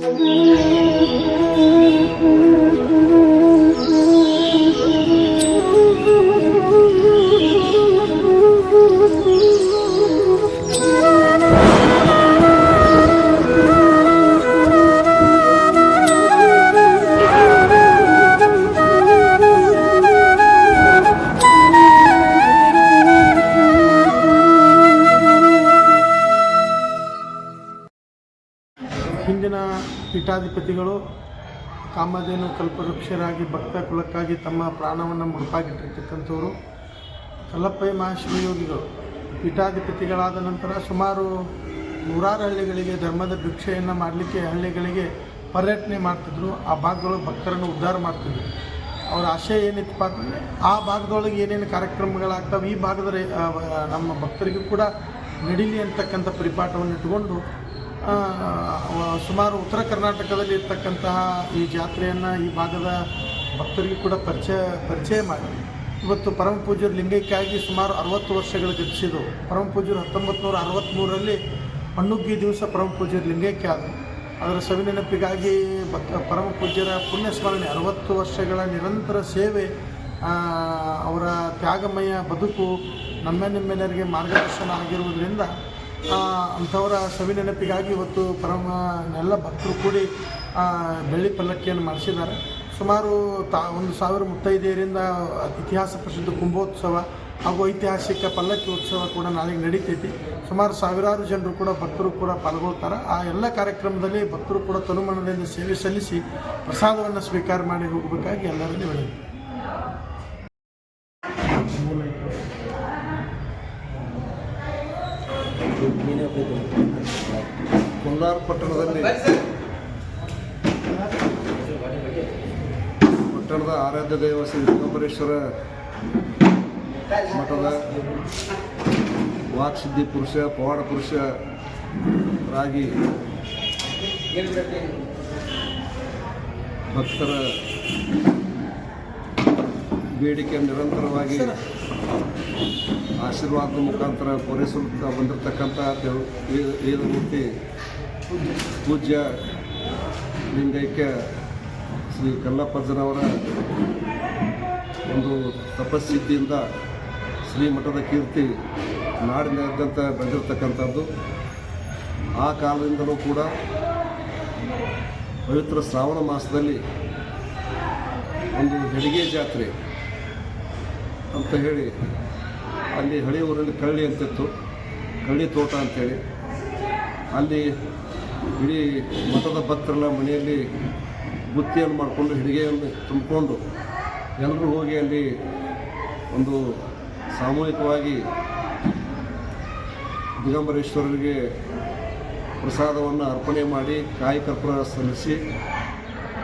ಹಿಂದಿನ ಪೀಠಾಧಿಪತಿಗಳು ಕಾಮಧೇನು ಕಲ್ಪವೃಕ್ಷರಾಗಿ ಭಕ್ತ ಕುಲಕ್ಕಾಗಿ ತಮ್ಮ ಪ್ರಾಣವನ್ನು ಮುಡುಪಾಗಿಟ್ಟಿರ್ತಕ್ಕಂಥವರು ಕಲ್ಲಪ್ಪಯ್ಯ ಮಹಾಶಿವಯೋಗಿಗಳು ಪೀಠಾಧಿಪತಿಗಳಾದ ನಂತರ ಸುಮಾರು 100 ಹಳ್ಳಿಗಳಿಗೆ ಧರ್ಮದ ಭಿಕ್ಷೆಯನ್ನು ಮಾಡಲಿಕ್ಕೆ ಹಳ್ಳಿಗಳಿಗೆ ಪರ್ಯಟನೆ ಮಾಡ್ತಿದ್ರು. ಆ ಭಾಗಗಳು ಭಕ್ತರನ್ನು ಉದ್ಧಾರ ಮಾಡ್ತಿದ್ರು. ಅವರ ಆಶಯ ಏನಿತ್ತಪ್ಪ ಅಂತಂದರೆ ಆ ಭಾಗದೊಳಗೆ ಏನೇನು ಕಾರ್ಯಕ್ರಮಗಳಾಗ್ತವೆ ಈ ಭಾಗದ ನಮ್ಮ ಭಕ್ತರಿಗೂ ಕೂಡ ನಡೀಲಿ ಅಂತಕ್ಕಂಥ ಪರಿಪಾಠವನ್ನು ಇಟ್ಟುಕೊಂಡು ಸುಮಾರು ಉತ್ತರ ಕರ್ನಾಟಕದಲ್ಲಿ ಇರ್ತಕ್ಕಂತಹ ಈ ಜಾತ್ರೆಯನ್ನು ಈ ಭಾಗದ ಭಕ್ತರಿಗೂ ಕೂಡ ಪರಿಚಯ ಮಾಡಿ ಇವತ್ತು ಪರಮ ಪೂಜ್ಯರು ಲಿಂಗೈಕ್ಯಾಗಿ ಸುಮಾರು 60 ವರ್ಷಗಳು ಗತಿಸಿದವು. ಪರಮ ಪೂಜ್ಯರು 1963ರಲ್ಲಿ ಮಣ್ಣುಗ್ಗಿ ದಿವಸ ಪರಮ ಪೂಜ್ಯರು ಲಿಂಗೈಕ್ಯ ಆದರು. ಅದರ ಸವಿನೆನಪಿಗಾಗಿ ಪರಮ ಪೂಜ್ಯರ ಪುಣ್ಯಸ್ಮರಣೆ 60 ವರ್ಷಗಳ ನಿರಂತರ ಸೇವೆ, ಅವರ ತ್ಯಾಗಮಯ ಬದುಕು ನಮ್ಮೆಲ್ಲರಿಗೆ ಮಾರ್ಗದರ್ಶನ ಆಗಿರುವುದರಿಂದ ಅಂಥವರ ಸವಿನೆನಪಿಗಾಗಿ ಇವತ್ತು ಎಲ್ಲ ಭಕ್ತರು ಕೂಡಿ ಬೆಳ್ಳಿ ಪಲ್ಲಕ್ಕಿಯನ್ನು ಮಾಡಿಸಿದ್ದಾರೆ. ಸುಮಾರು 1000 ಮುತ್ತೈದೆಯರಿಂದ ಇತಿಹಾಸ ಪ್ರಸಿದ್ಧ ಕುಂಭೋತ್ಸವ ಹಾಗೂ ಐತಿಹಾಸಿಕ ಪಲ್ಲಕ್ಕಿ ಉತ್ಸವ ಕೂಡ ನಾಳೆಗೆ ನಡೀತೈತಿ. ಸುಮಾರು ಸಾವಿರಾರು ಜನರು ಕೂಡ ಭಕ್ತರು ಕೂಡ ಪಾಲ್ಗೊಳ್ತಾರೆ. ಆ ಎಲ್ಲ ಕಾರ್ಯಕ್ರಮದಲ್ಲಿ ಭಕ್ತರು ಕೂಡ ತನುಮನದಿಂದ ಸೇವೆ ಸಲ್ಲಿಸಿ ಪ್ರಸಾದವನ್ನು ಸ್ವೀಕಾರ ಮಾಡಿ ಹೋಗಬೇಕಾಗಿ ಎಲ್ಲರಲ್ಲಿ ವಿನಂತಿ. ಕೋಲಾರ ಪಟ್ಟಣದ ಆರಾಧ್ಯ ದೈವ ಶ್ರೀ ದಿಗಂಬರೇಶ್ವರ ಮಠದ ವಾಕ್ಸಿದ್ಧಿ ಪುರುಷ ಪವಾಡ ಪುರುಷರಾಗಿ ಭಕ್ತರ ಬೇಡಿಕೆ ನಿರಂತರವಾಗಿ ಆಶೀರ್ವಾದದ ಮುಖಾಂತರ ಪೂರೈಸುತ್ತಾ ಬಂದಿರತಕ್ಕಂಥ ವೇದಮೂರ್ತಿ ಪೂಜ್ಯ ಲಿಂಗೈಕ್ಯ ಶ್ರೀ ಕಲ್ಲಪ್ಪಜ್ಜನವರ ಒಂದು ತಪಸ್ಸಿದ್ಧಿಯಿಂದ ಶ್ರೀಮಠದ ಕೀರ್ತಿ ನಾಡಿನಾದ್ಯಂತ ಬಂದಿರತಕ್ಕಂಥದ್ದು. ಆ ಕಾಲದಿಂದಲೂ ಕೂಡ ಪವಿತ್ರ ಶ್ರಾವಣ ಮಾಸದಲ್ಲಿ ಒಂದು ಹೆಡಿಗೆ ಜಾತ್ರೆ ಅಂತ ಹೇಳಿ ಅಲ್ಲಿ ಹಳೆ ಊರಲ್ಲಿ ಕಳ್ಳಿ ಅಂತಿತ್ತು, ಕಳ್ಳಿ ತೋಟ ಅಂಥೇಳಿ. ಅಲ್ಲಿ ಇಡೀ ಮಠದ ಭಕ್ತರೆಲ್ಲ ಮನೆಯಲ್ಲಿ ಬುತ್ತಿಯನ್ನು ಮಾಡಿಕೊಂಡು ಹಿಡಿಗೆಯನ್ನು ತುಂಬಿಕೊಂಡು ಎಲ್ಲರೂ ಹೋಗಿ ಅಲ್ಲಿ ಒಂದು ಸಾಮೂಹಿಕವಾಗಿ ದಿಗಂಬರೇಶ್ವರರಿಗೆ ಪ್ರಸಾದವನ್ನು ಅರ್ಪಣೆ ಮಾಡಿ ಕಾಯಿ ಕರ್ಪೂರ ಸಲ್ಲಿಸಿ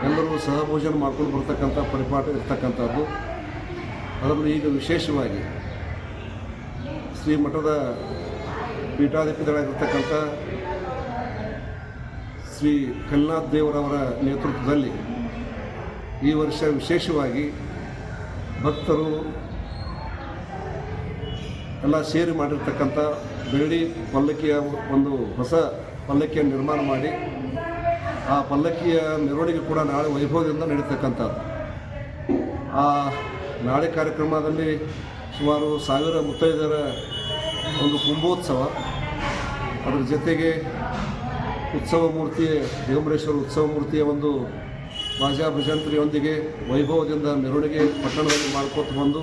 ಎಲ್ಲರೂ ಸಹಭೋಜನ ಮಾಡ್ಕೊಂಡು ಬರ್ತಕ್ಕಂಥ ಪರಿಪಾಠ ಇರ್ತಕ್ಕಂಥದ್ದು. ಅದರಲ್ಲೂ ಈಗ ವಿಶೇಷವಾಗಿ ಶ್ರೀಮಠದ ಪೀಠಾಧಿಪತಿಗಳಾಗಿರ್ತಕ್ಕಂಥ ಶ್ರೀ ಕಲ್ನಾಥ್ ದೇವರವರ ನೇತೃತ್ವದಲ್ಲಿ ಈ ವರ್ಷ ವಿಶೇಷವಾಗಿ ಭಕ್ತರು ಎಲ್ಲ ಸೇರಿ ಮಾಡಿರ್ತಕ್ಕಂಥ ಬೆಳ್ಳಿ ಪಲ್ಲಕ್ಕಿಯ ಒಂದು ಹೊಸ ಪಲ್ಲಕ್ಕಿಯನ್ನು ನಿರ್ಮಾಣ ಮಾಡಿ ಆ ಪಲ್ಲಕ್ಕಿಯ ಮೆರವಣಿಗೆ ಕೂಡ ನಾಳೆ ವೈಭವದಿಂದ ನಡೀತಕ್ಕಂಥದ್ದು. ಆ ನಾಳೆ ಕಾರ್ಯಕ್ರಮದಲ್ಲಿ ಸುಮಾರು 1000 ಮುತ್ತೈದೆಯರ ಒಂದು ಕುಂಭೋತ್ಸವ, ಅದರ ಜೊತೆಗೆ ಉತ್ಸವ ಮೂರ್ತಿ ದಿಗಂಬರೇಶ್ವರ ಉತ್ಸವ ಮೂರ್ತಿಯ ಒಂದು ಬಾಜಾ ಭಜಂತ್ರಿಯೊಂದಿಗೆ ವೈಭವದಿಂದ ಮೆರವಣಿಗೆ ಪಟ್ಟಣದಲ್ಲಿ ಮಾಡ್ಕೊತ ಬಂದು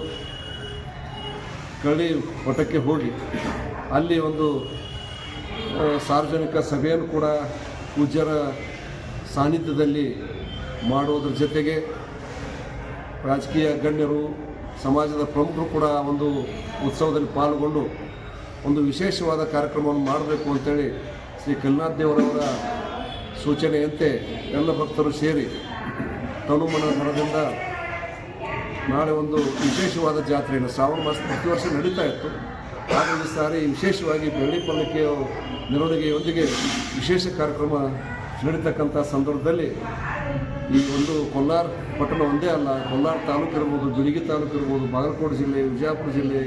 ಕಳ್ಳಿ ಮಠಕ್ಕೆ ಹೋಗಿ ಅಲ್ಲಿ ಒಂದು ಸಾರ್ವಜನಿಕ ಸಭೆಯನ್ನು ಕೂಡ ಪೂಜ್ಯರ ಸಾನ್ನಿಧ್ಯದಲ್ಲಿ ಮಾಡುವುದರ ಜೊತೆಗೆ ರಾಜಕೀಯ ಗಣ್ಯರು, ಸಮಾಜದ ಪ್ರಮುಖರು ಕೂಡ ಒಂದು ಉತ್ಸವದಲ್ಲಿ ಪಾಲ್ಗೊಂಡು ಒಂದು ವಿಶೇಷವಾದ ಕಾರ್ಯಕ್ರಮವನ್ನು ಮಾಡಬೇಕು ಅಂತೇಳಿ ಶ್ರೀ ಕಲ್ನಾಥ್ ದೇವರವರ ಸೂಚನೆಯಂತೆ ಎಲ್ಲ ಭಕ್ತರು ಸೇರಿ ತನುಮನ ಧನದಿಂದ ನಾಳೆ ಒಂದು ವಿಶೇಷವಾದ ಜಾತ್ರೆಯನ್ನು ಶ್ರಾವಣ ಮಾಸ ಪ್ರತಿ ವರ್ಷ ನಡೀತಾ ಇತ್ತು. ಆದರೆ ಈ ಸಾರಿ ವಿಶೇಷವಾಗಿ ಬೆಳ್ಳಿ ಪಲ್ಲಕ್ಕಿಯ ಮೆರವಣಿಗೆಯೊಂದಿಗೆ ವಿಶೇಷ ಕಾರ್ಯಕ್ರಮ ನಡೀತಕ್ಕಂಥ ಸಂದರ್ಭದಲ್ಲಿ ಈ ಒಂದು ಕೋಲಾರ ಪಟ್ಟಣ ಒಂದೇ ಅಲ್ಲ, ಕೋಲಾರ ತಾಲೂಕು ಇರ್ಬೋದು, ಬಿಳಿಗಿ ತಾಲೂಕು ಇರ್ಬೋದು, ಬಾಗಲಕೋಟೆ ಜಿಲ್ಲೆ, ವಿಜಯಪುರ ಜಿಲ್ಲೆ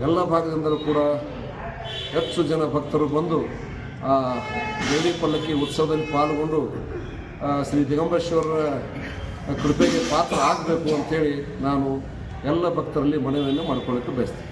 ಎಲ್ಲ ಭಾಗದಿಂದಲೂ ಕೂಡ ಹೆಚ್ಚು ಜನ ಭಕ್ತರು ಬಂದು ಆ ಗೌರಿ ಪಲ್ಲಕ್ಕಿ ಉತ್ಸವದಲ್ಲಿ ಪಾಲ್ಗೊಂಡು ಶ್ರೀ ದಿಗಂಬರೇಶ್ವರರ ಕೃಪೆಗೆ ಪಾತ್ರ ಆಗಬೇಕು ಅಂಥೇಳಿ ನಾನು ಎಲ್ಲ ಭಕ್ತರಲ್ಲಿ ಮನವಿಯನ್ನು ಮಾಡಿಕೊಳ್ಳೋಕ್ಕೆ ಬಯಸ್ತೀನಿ.